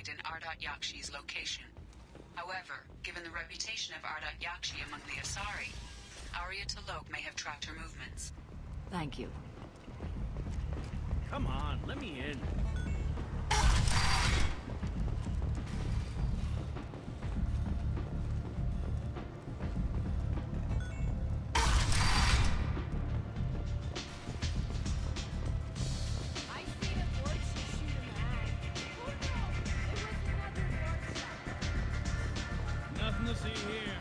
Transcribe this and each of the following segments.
pinpoint an Ardat Yakshi's location. However, given the reputation of Ardat Yakshi among the Asari, Arya T'Loak may have tracked her movements. Thank you. Come on, let me in. Nothing to see here.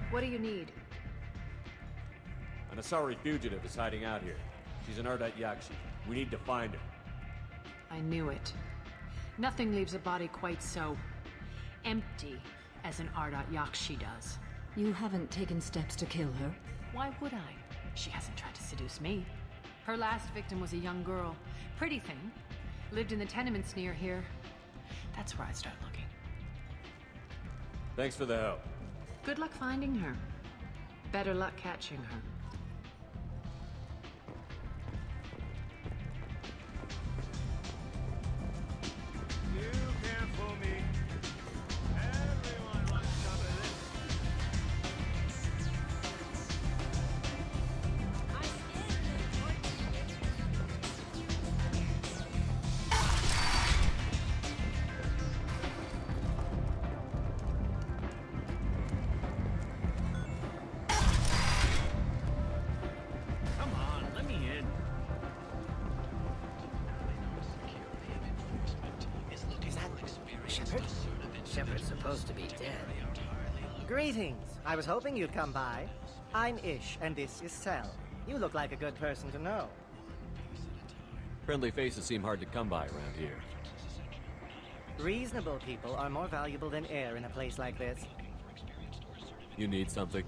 What do you need? An Asari fugitive is hiding out here. She's an Ardat Yakshi. We need to find her. I knew it. Nothing leaves a body quite so empty as an Ardat Yakshi does. You haven't taken steps to kill her? Why would I? She hasn't tried to seduce me. Her last victim was a young girl. Pretty thing. Lived in the tenements near here. That's where I'd start looking. Thanks for the help. Good luck finding her. Better luck catching her. You can't fool me. Everyone wants some of this. Come on, let me in. Shepard? Shepard's supposed to be dead. Greetings. I was hoping you'd come by. I'm Ish, and this is Sel. You look like a good person to know. Friendly faces seem hard to come by around here. Reasonable people are more valuable than air in a place like this. You need something?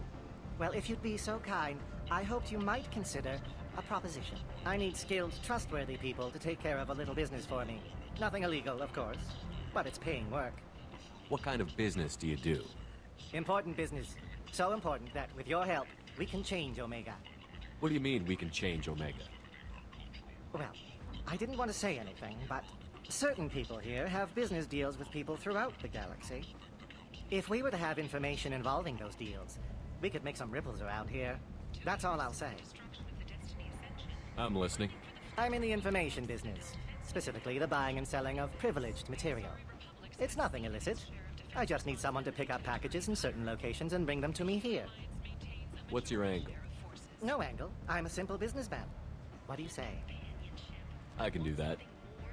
Well, if you'd be so kind, I hoped you might consider a proposition. I need skilled, trustworthy people to take care of a little business for me. Nothing illegal, of course, but it's paying work. What kind of business do you do? Important business. So important that, with your help, we can change Omega. What do you mean we can change Omega? Well, I didn't want to say anything, but certain people here have business deals with people throughout the galaxy. If we were to have information involving those deals, we could make some ripples around here. That's all I'll say. I'm listening. I'm in the information business, specifically the buying and selling of privileged material. It's nothing illicit. I just need someone to pick up packages in certain locations and bring them to me here. What's your angle? No angle. I'm a simple businessman. What do you say? I can do that.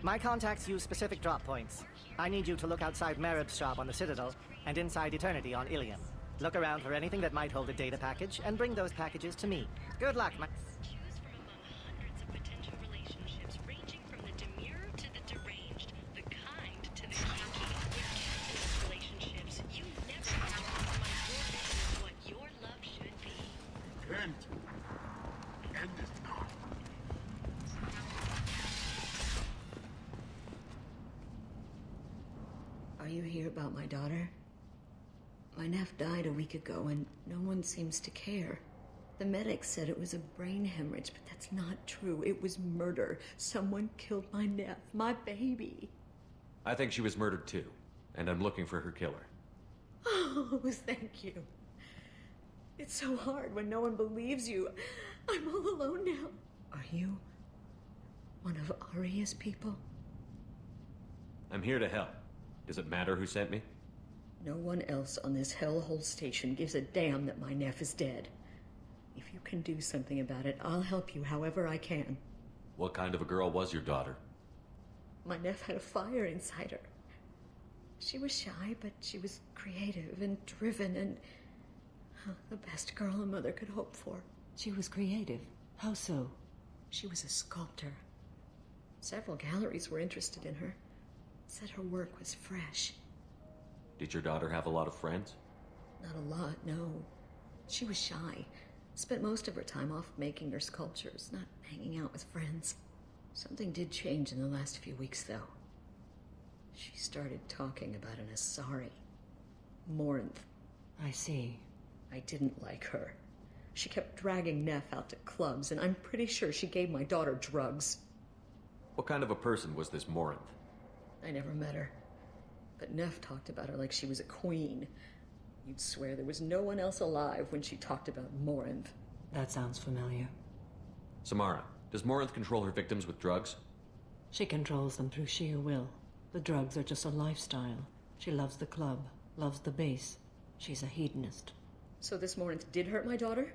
My contacts use specific drop points. I need you to look outside Merib's shop on the Citadel and inside Eternity on Ilium. Look around for anything that might hold a data package and bring those packages to me. Good luck, my... Hundreds of potential relationships ranging from the demure to the deranged, the kind to the kinky. With countless relationships, you never compromise your vision of what your love should be. Repent. End it now. Are you here about my daughter? My nephew died a week ago and no one seems to care. The medics said it was a brain hemorrhage, but that's not true. It was murder. Someone killed my nephew, my baby. I think she was murdered too, and I'm looking for her killer. Oh, thank you. It's so hard when no one believes you. I'm all alone now. Are you one of Arya's people? I'm here to help. Does it matter who sent me? No one else on this hellhole station gives a damn that my nephew is dead. If you can do something about it, I'll help you however I can. What kind of a girl was your daughter? My nephew had a fire inside her. She was shy, but she was creative and driven and the best girl a mother could hope for. She was creative. How so? She was a sculptor. Several galleries were interested in her. Said her work was fresh. Did your daughter have a lot of friends? Not a lot, no. She was shy. Spent most of her time off making her sculptures, not hanging out with friends. Something did change in the last few weeks, though. She started talking about an Asari. Morinth. I see. I didn't like her. She kept dragging Neff out to clubs, and I'm pretty sure she gave my daughter drugs. What kind of a person was this Morinth? I never met her. But Neff talked about her like she was a queen. You'd swear there was no one else alive when she talked about Morinth. That sounds familiar. Samara, does Morinth control her victims with drugs? She controls them through sheer will. The drugs are just a lifestyle. She loves the club, loves the base. She's a hedonist. So this Morinth did hurt my daughter?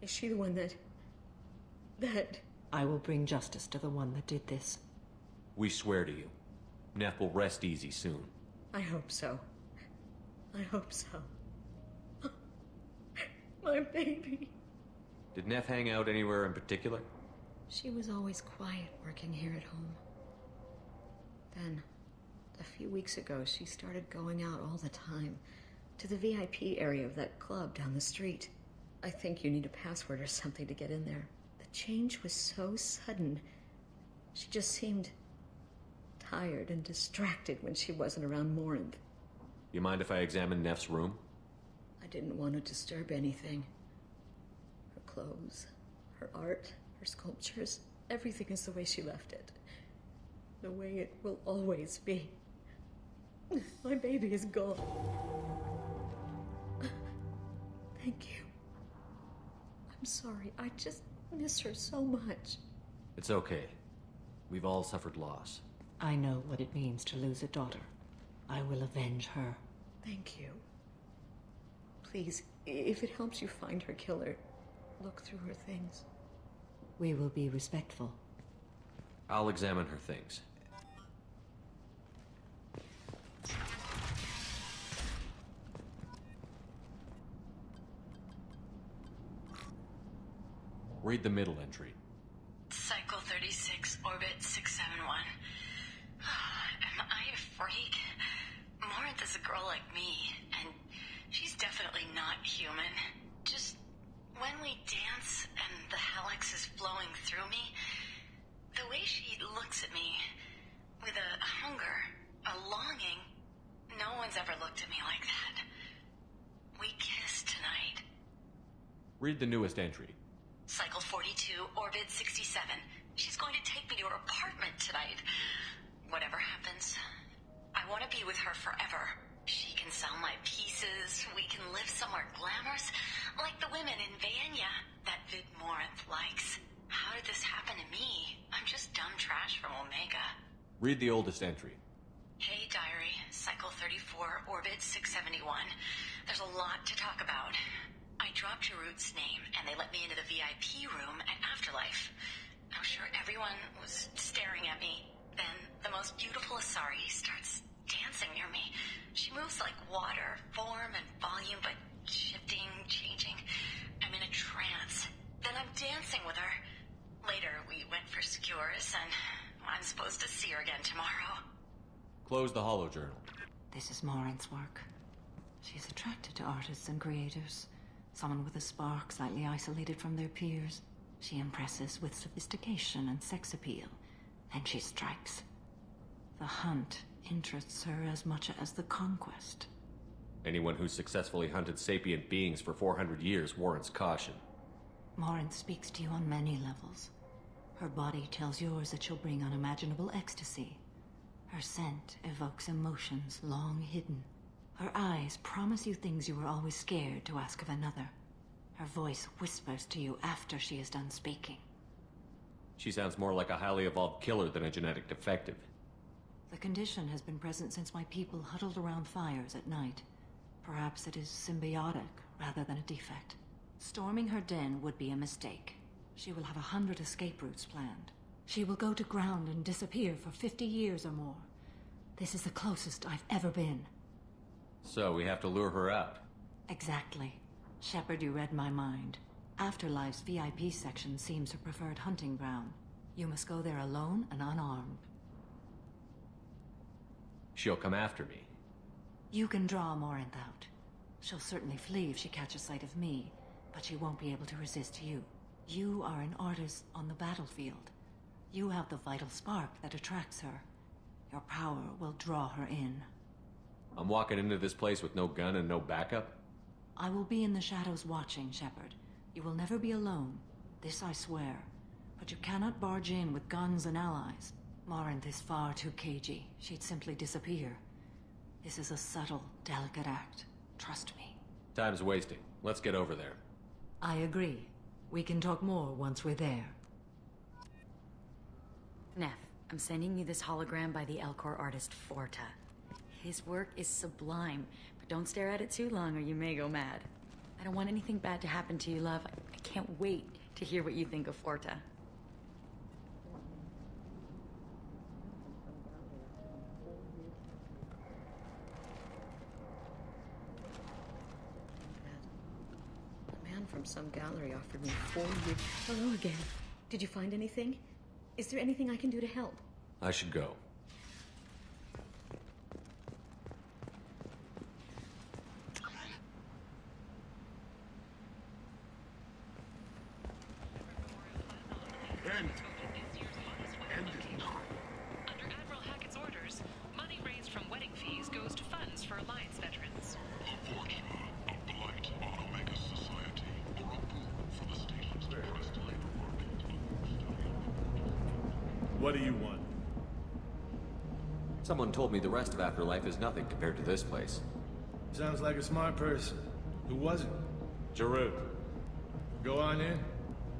Is she the one that... I will bring justice to the one that did this. We swear to you. Neff will rest easy soon. I hope so. I hope so. My baby. Did Neff hang out anywhere in particular? She was always quiet working here at home. Then, a few weeks ago, she started going out all the time to the VIP area of that club down the street. I think you need a password or something to get in there. The change was so sudden. She just seemed tired and distracted when she wasn't around Morinth. You mind if I examine Neff's room? I didn't want to disturb anything. Her clothes, her art, her sculptures, everything is the way she left it. The way it will always be. My baby is gone. Thank you. I'm sorry. I just miss her so much. It's okay. We've all suffered loss. I know what it means to lose a daughter. I will avenge her. Thank you. Please, if it helps you find her killer, look through her things. We will be respectful. I'll examine her things. Read the middle entry. Cycle 36, orbit 671. Am I a freak? Morinth is a girl like me, and she's definitely not human. Just when we dance and the helix is flowing through me, the way she looks at me with a hunger, a longing, no one's ever looked at me like that. We kissed tonight. Read the newest entry. Cycle 42, orbit 67. She's going to take me to her apartment tonight. Whatever happens, I want to be with her forever. She can sell my pieces. We can live somewhere glamorous, like the women in Vanya that Vid Morinth likes. How did this happen to me? I'm just dumb trash from Omega. Read the oldest entry. Hey, diary. Cycle 34, orbit 671. There's a lot to talk about. I dropped Jarut's name, and they let me into the VIP room at Afterlife. I'm sure everyone was staring at me. Then the most beautiful Asari starts dancing near me. She moves like water, form and volume, but shifting, changing. I'm in a trance. Then I'm dancing with her. Later, we went for skewers, and I'm supposed to see her again tomorrow. Close the holo journal. This is Morinth's work. She's attracted to artists and creators. Someone with a spark, slightly isolated from their peers. She impresses with sophistication and sex appeal. Then she strikes. The hunt interests her as much as the conquest. Anyone who's successfully hunted sapient beings for 400 years warrants caution. Morinth speaks to you on many levels. Her body tells yours that she'll bring unimaginable ecstasy. Her scent evokes emotions long hidden. Her eyes promise you things you were always scared to ask of another. Her voice whispers to you after she is done speaking. She sounds more like a highly evolved killer than a genetic defective. The condition has been present since my people huddled around fires at night. Perhaps it is symbiotic rather than a defect. Storming her den would be a mistake. She will have 100 escape routes planned. She will go to ground and disappear for 50 years or more. This is the closest I've ever been. So we have to lure her out. Exactly. Shepard, you read my mind. Afterlife's VIP section seems her preferred hunting ground. You must go there alone and unarmed. She'll come after me. You can draw Morinth out. She'll certainly flee if she catches sight of me, but she won't be able to resist you. You are an artist on the battlefield. You have the vital spark that attracts her. Your power will draw her in. I'm walking into this place with no gun and no backup? I will be in the shadows watching, Shepard. You will never be alone. This I swear. But you cannot barge in with guns and allies. Morinth is far too cagey. She'd simply disappear. This is a subtle, delicate act. Trust me. Time's wasting. Let's get over there. I agree. We can talk more once we're there. Neff, I'm sending you this hologram by the Elcor artist Forta. His work is sublime, but don't stare at it too long or you may go mad. I don't want anything bad to happen to you, love. I can't wait to hear what you think of Forta. A man from some gallery offered me 4 years. Hello again. Did you find anything? Is there anything I can do to help? I should go. End. End it not. Under Admiral Hackett's orders, money raised from wedding fees goes to funds for Alliance veterans. A fortune, a blight on Omega's society, or a boon for the station's pastime market. What do you want? Someone told me the rest of Afterlife is nothing compared to this place. Sounds like a smart person. Who was it? Giroux. Go on in.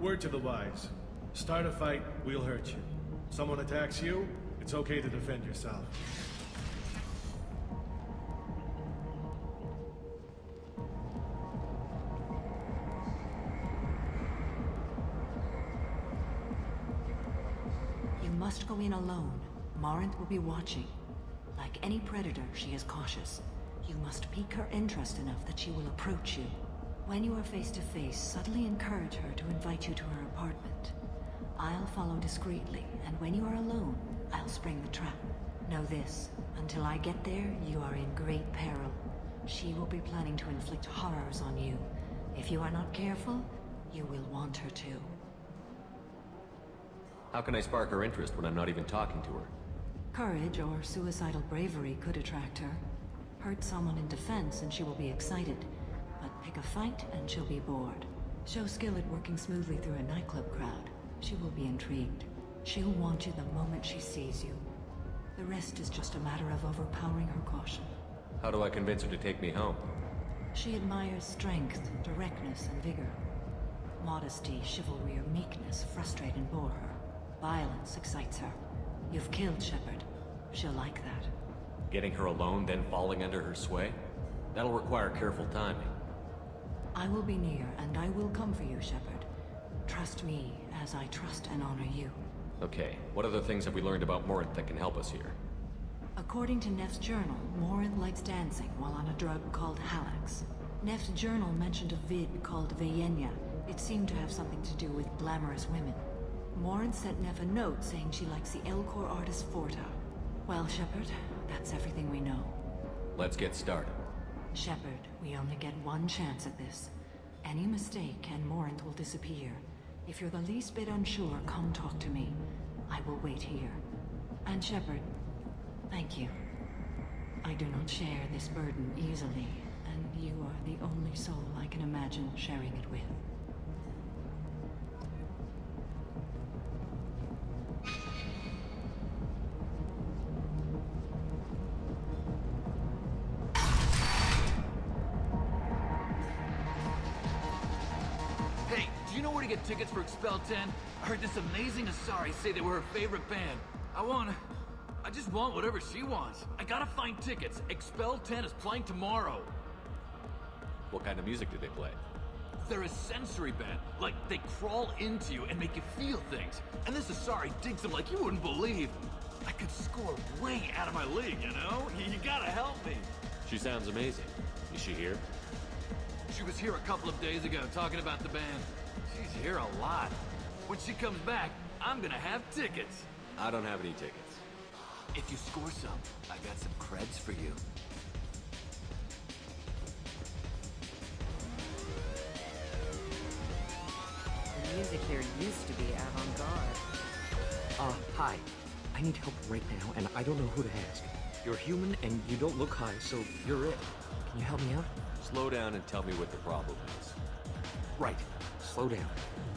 Word to the wise. Start a fight, we'll hurt you. Someone attacks you, it's okay to defend yourself. You must go in alone. Morinth will be watching. Like any predator, she is cautious. You must pique her interest enough that she will approach you. When you are face to face, subtly encourage her to invite you to her apartment. I'll follow discreetly, and when you are alone, I'll spring the trap. Know this, until I get there, you are in great peril. She will be planning to inflict horrors on you. If you are not careful, you will want her to. How can I spark her interest when I'm not even talking to her? Courage or suicidal bravery could attract her. Hurt someone in defense and she will be excited. But pick a fight and she'll be bored. Show skill at working smoothly through a nightclub crowd. She will be intrigued. She'll want you the moment she sees you. The rest is just a matter of overpowering her caution. How do I convince her to take me home? She admires strength, directness, and vigor. Modesty, chivalry, or meekness frustrate and bore her. Violence excites her. You've killed Shepard. She'll like that. Getting her alone, then falling under her sway? That'll require careful timing. I will be near, and I will come for you, Shepard. Trust me, as I trust and honor you. Okay, what other things have we learned about Morinth that can help us here? According to Neff's journal, Morinth likes dancing while on a drug called Halax. Neff's journal mentioned a vid called Vayenya. It seemed to have something to do with glamorous women. Morinth sent Neff a note saying she likes the Elcor artist Forta. Well, Shepard, that's everything we know. Let's get started. Shepard, we only get one chance at this. Any mistake and Morinth will disappear. If you're the least bit unsure, come talk to me. I will wait here. And Shepard, thank you. I do not share this burden easily, and you are the only soul I can imagine sharing it with. Hey, do you know where to get tickets for Expel 10? I heard this amazing Asari say they were her favorite band. I just want whatever she wants. I gotta find tickets. Expel 10 is playing tomorrow. What kind of music do they play? They're a sensory band. Like, they crawl into you and make you feel things. And this Asari digs them like you wouldn't believe. I could score way out of my league, you know? You gotta help me. She sounds amazing. Is she here? She was here a couple of days ago talking about the band. She's here a lot. When she comes back, I'm gonna have tickets. I don't have any tickets. If you score some, I got some creds for you. The music here used to be avant-garde. Hi. I need help right now, and I don't know who to ask. You're human, and you don't look high, so you're it. Can Can you help me out? Slow down and tell me what the problem is. Right. Slow down.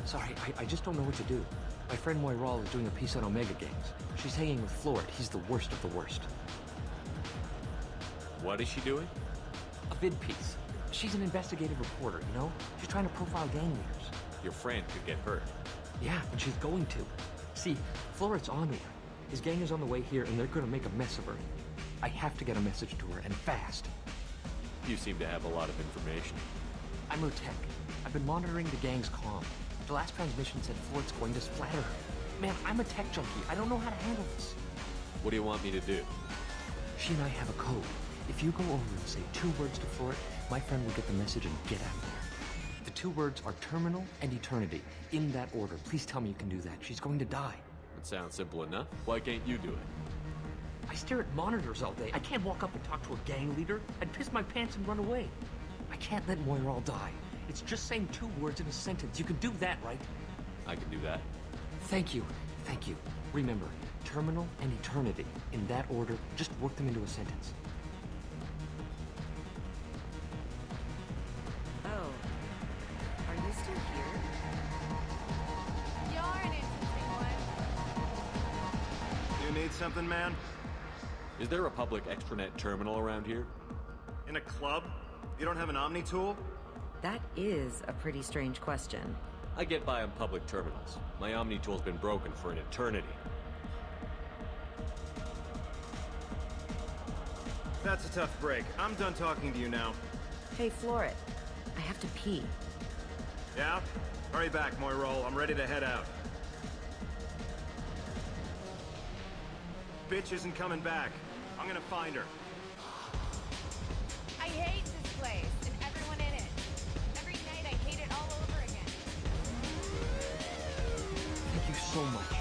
Sorry, I just don't know what to do. My friend Moiral is doing a piece on Omega Games. She's hanging with Florid. He's the worst of the worst. What is she doing? A vid piece. She's an investigative reporter, you know? She's trying to profile gang leaders. Your friend could get hurt. Yeah, and she's going to. See, Florid's on to her. His gang is on the way here, and they're gonna make a mess of her. I have to get a message to her, and fast. You seem to have a lot of information. I'm her tech. I've been monitoring the gang's comm. The last transmission said Florid's going to splatter her. Man, I'm a tech junkie. I don't know how to handle this. What do you want me to do? She and I have a code. If you go over and say 2 words to Florid, my friend will get the message and get out of there. The 2 words are terminal and eternity. In that order. Please tell me you can do that. She's going to die. It sounds simple enough. Why can't you do it? I stare at monitors all day. I can't walk up and talk to a gang leader. I'd piss my pants and run away. I can't let Moiral die. It's just saying 2 words in a sentence. You can do that, right? I can do that. Thank you. Thank you. Remember, terminal and eternity. In that order, just work them into a sentence. Oh. Are you still here? You're an interesting one. You need something, man? Is there a public extranet terminal around here? In a club? You don't have an Omni tool? That is a pretty strange question. I get by on public terminals. My Omni tool's been broken for an eternity. That's a tough break. I'm done talking to you now. Hey, Florid. I have to pee. Yeah? Hurry back, Moiral. I'm ready to head out. Bitch isn't coming back. I'm gonna find her. I hate this place and everyone in it. Every night I hate it all over again. Thank you so much. I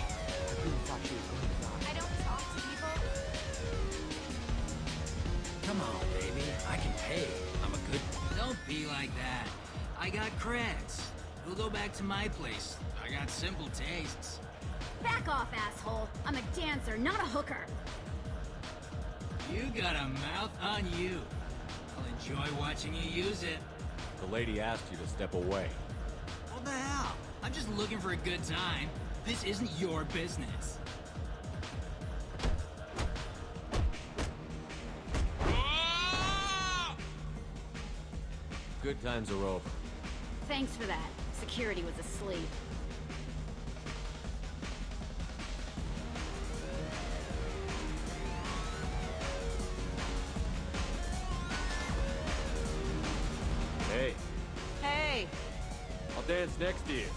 really thought she was going to die. I don't talk to people. Come on, baby. I can pay. I'm a good... Don't be like that. I got creds. We'll go back to my place. I got simple tastes. Back off, asshole. I'm a dancer, not a hooker. You got a mouth on you. I'll enjoy watching you use it. The lady asked you to step away. What the hell? I'm just looking for a good time. This isn't your business. Good times are over. Thanks for that. Security was asleep. Hey. Hey! I'll dance next to you.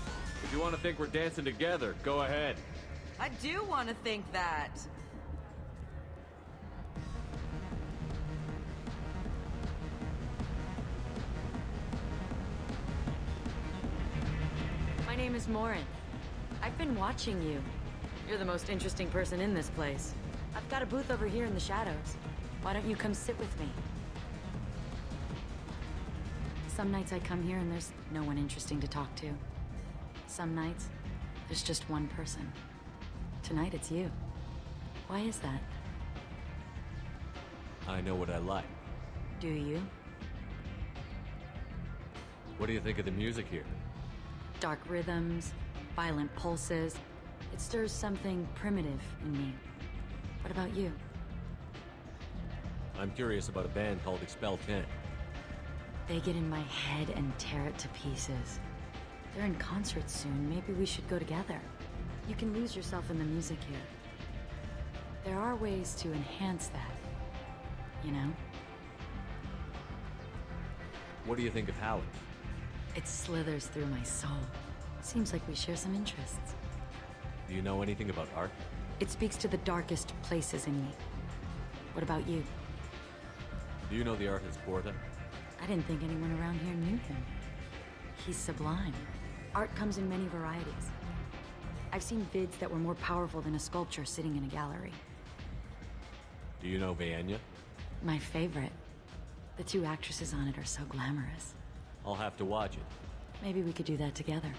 If you want to think we're dancing together, go ahead. I do want to think that. My name is Morin. I've been watching you. You're the most interesting person in this place. I've got a booth over here in the shadows. Why don't you come sit with me? Some nights I come here and there's no one interesting to talk to. Some nights, there's just one person. Tonight it's you. Why is that? I know what I like. Do you? What do you think of the music here? Dark rhythms, violent pulses. It stirs something primitive in me. What about you? I'm curious about a band called Expel 10. They get in my head and tear it to pieces. They're in concert soon. Maybe we should go together. You can lose yourself in the music here. There are ways to enhance that, you know? What do you think of Howard? It slithers through my soul. Seems like we share some interests. Do you know anything about art? It speaks to the darkest places in me. What about you? Do you know the artist Porta? I didn't think anyone around here knew him. He's sublime. Art comes in many varieties. I've seen vids that were more powerful than a sculpture sitting in a gallery. Do you know Vienya? My favorite. The 2 actresses on it are so glamorous. I'll have to watch it. Maybe we could do that together.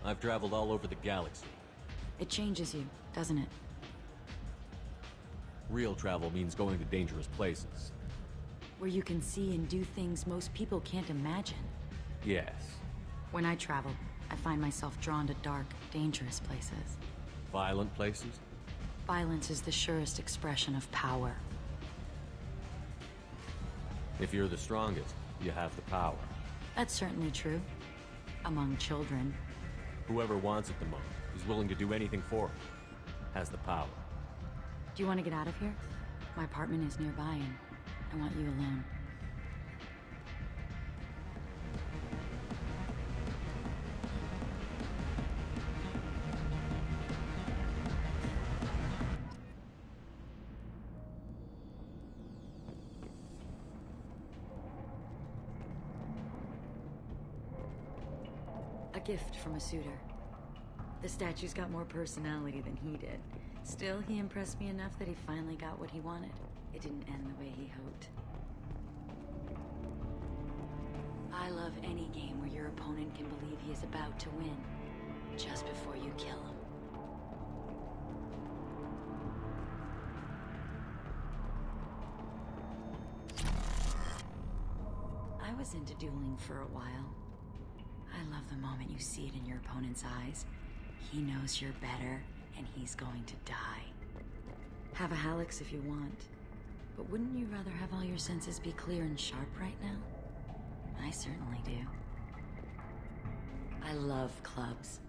I've traveled all over the galaxy. It changes you, doesn't it? Real travel means going to dangerous places. Where you can see and do things most people can't imagine. Yes. When I travel, I find myself drawn to dark, dangerous places. Violent places? Violence is the surest expression of power. If you're the strongest, you have the power. That's certainly true. Among children. Whoever wants it the most, is willing to do anything for it, has the power. Do you want to get out of here? My apartment is nearby and I want you alone. A gift from a suitor. The statue's got more personality than he did. Still, he impressed me enough that he finally got what he wanted. It didn't end the way he hoped. I love any game where your opponent can believe he is about to win, just before you kill him. I was into dueling for a while. I love the moment you see it in your opponent's eyes. He knows you're better, and he's going to die. Have a Halix if you want, but wouldn't you rather have all your senses be clear and sharp right now? I certainly do. I love clubs.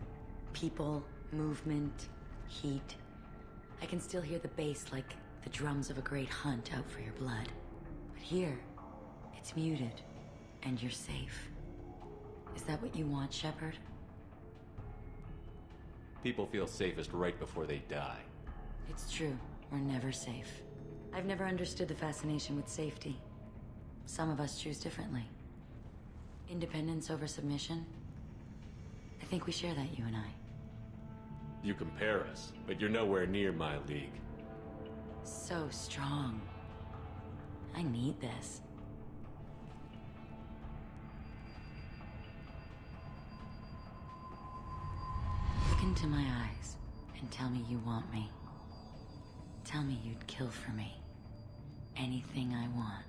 People, movement, heat. I can still hear the bass like the drums of a great hunt out for your blood. But here, it's muted, and you're safe. Is that what you want, Shepard? People feel safest right before they die. It's true. We're never safe. I've never understood the fascination with safety. Some of us choose differently. Independence over submission? I think we share that, you and I. You compare us, but you're nowhere near my league. So strong. I need this. Look into my eyes and tell me you want me. Tell me you'd kill for me. Anything I want.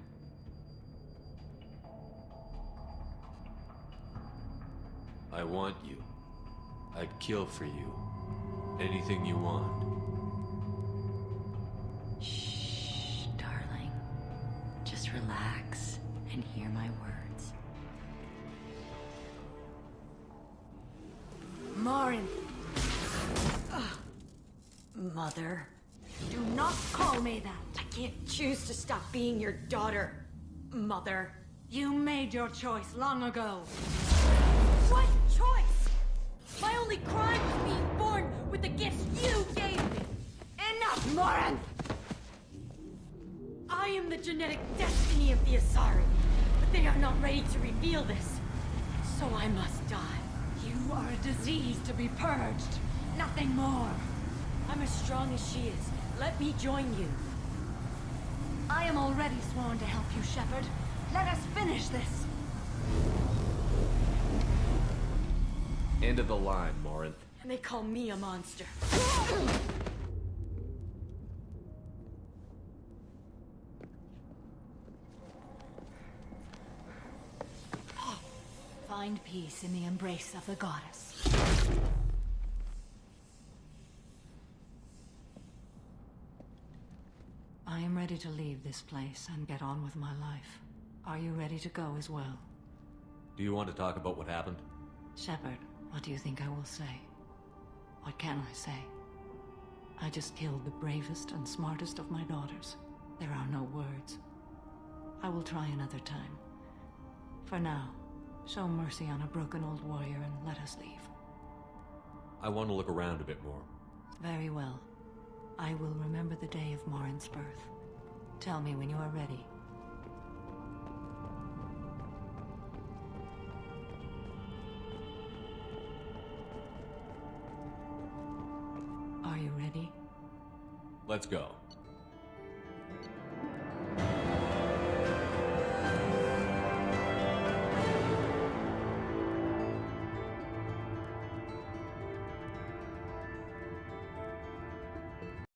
I want you. I'd kill for you. Anything you want. Shh, darling. Just relax and hear my words. Morin! Mother. Do not call me that. I can't choose to stop being your daughter. Mother. You made your choice long ago. What choice? My only crime was being born with the gifts you gave me. Enough, Morin! I am the genetic destiny of the Asari, but they are not ready to reveal this. So I must die. You are a disease to be purged. Nothing more. I'm as strong as she is. Let me join you. I am already sworn to help you, Shepard. Let us finish this. End of the line, Morin. And they call me a monster. Find peace in the embrace of the goddess. I am ready to leave this place and get on with my life. Are you ready to go as well? Do you want to talk about what happened? Shepard, what do you think I will say? What can I say? I just killed the bravest and smartest of my daughters. There are no words. I will try another time. For now, show mercy on a broken old warrior and let us leave. I want to look around a bit more. Very well. I will remember the day of Morin's birth. Tell me when you are ready. Are you ready? Let's go.